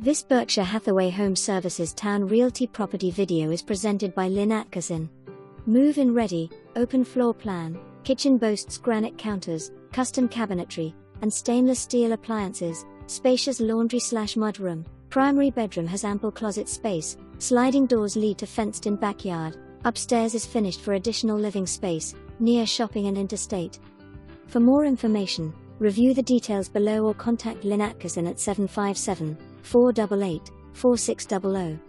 This Berkshire Hathaway HomeServices Towne Realty property video is presented by Lynn Atkison. Move-in ready, open floor plan, kitchen boasts granite counters, custom cabinetry, and stainless steel appliances, spacious laundry/mudroom. Primary bedroom has ample closet space, sliding doors lead to fenced-in backyard. Upstairs is finished for additional living space, near shopping and interstate. For more information, review the details below or contact Lynn Atkison at 757-488-4600.